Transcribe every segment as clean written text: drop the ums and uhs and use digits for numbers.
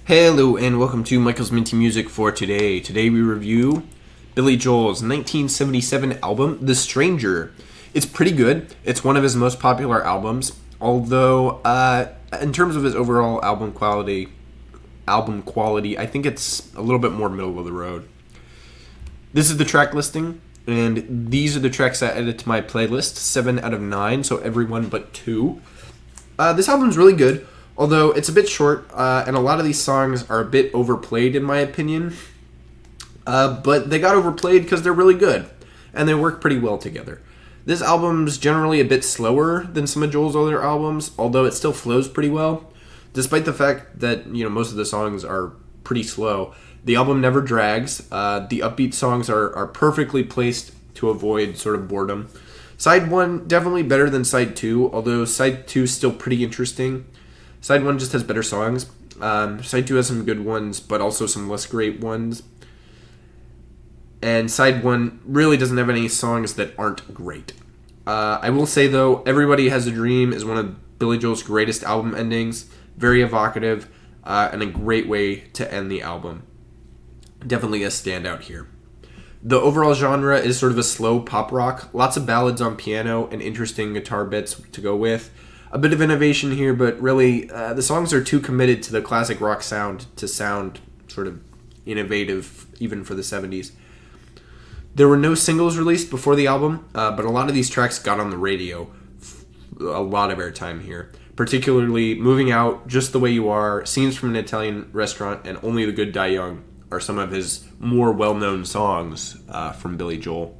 Hello and welcome to Michael's Minty Music for today. Today we review Billy Joel's 1977 album, The Stranger. It's pretty good. It's one of his most popular albums, although in terms of his overall album quality, I think it's a little bit more middle of the road. This is the track listing, and these are the tracks I added to my playlist, 7 out of 9, so everyone but 2. This album's really good. Although it's a bit short, and a lot of these songs are a bit overplayed in my opinion. But they got overplayed because they're really good, and they work pretty well together. This album's generally a bit slower than some of Joel's other albums, although it still flows pretty well. Despite the fact that, most of the songs are pretty slow, the album never drags. The upbeat songs are perfectly placed to avoid sort of boredom. Side 1, definitely better than Side 2, although Side 2 is still pretty interesting. Side 1 just has better songs. Side 2 has some good ones, but also some less great ones. And Side 1 really doesn't have any songs that aren't great. I will say, though, Everybody Has a Dream is one of Billy Joel's greatest album endings. Very evocative, and a great way to end the album. Definitely a standout here. The overall genre is sort of a slow pop rock. Lots of ballads on piano and interesting guitar bits to go with. A bit of innovation here, but really, the songs are too committed to the classic rock sound to sound sort of innovative, even for the 70s. There were no singles released before the album, but a lot of these tracks got on the radio. A lot of airtime here. Particularly Moving Out, Just the Way You Are, Scenes from an Italian Restaurant, and Only the Good Die Young are some of his more well-known songs from Billy Joel.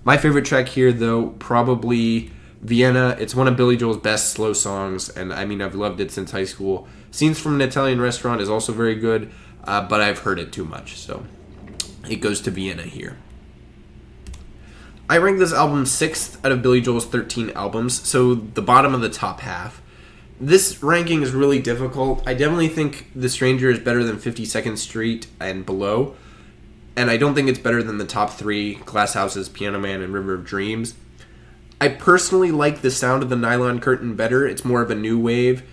My favorite track here, though, probably Vienna. It's one of Billy Joel's best slow songs, and I've loved it since high school. Scenes from an Italian Restaurant is also very good, but I've heard it too much, so it goes to Vienna here. I rank this album 6th out of Billy Joel's 13 albums, so the bottom of the top half. This ranking is really difficult. I definitely think The Stranger is better than 52nd Street and Below, and I don't think it's better than the top 3, Glass Houses, Piano Man, and River of Dreams. I personally like the sound of the Nylon Curtain better. It's more of a new wave,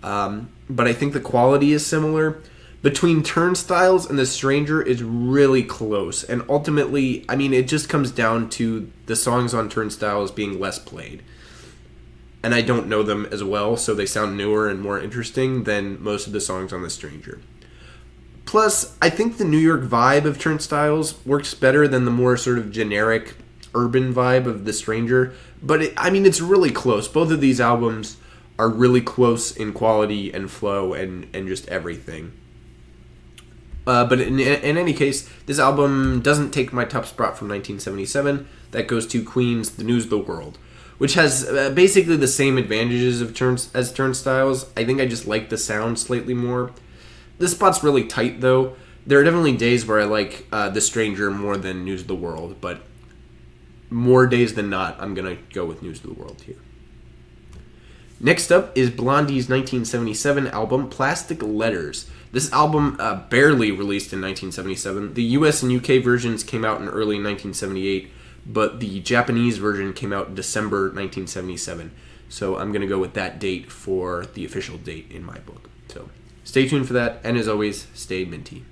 but I think the quality is similar. Between Turnstiles and The Stranger is really close, and ultimately, it just comes down to the songs on Turnstiles being less played. And I don't know them as well, so they sound newer and more interesting than most of the songs on The Stranger. Plus, I think the New York vibe of Turnstiles works better than the more sort of generic urban vibe of The Stranger, but it's really close. Both of these albums are really close in quality and flow and just everything. But in any case, this album doesn't take my top spot from 1977. That goes to Queen's The News of the World, which has basically the same advantages as Turnstiles. I think I just like the sound slightly more. This spot's really tight, though. There are definitely days where I like The Stranger more than News of the World, but more days than not, I'm going to go with News of the World here. Next up is Blondie's 1977 album, Plastic Letters. This album barely released in 1977. The US and UK versions came out in early 1978, but the Japanese version came out in December 1977. So I'm going to go with that date for the official date in my book. So stay tuned for that, and as always, stay minty.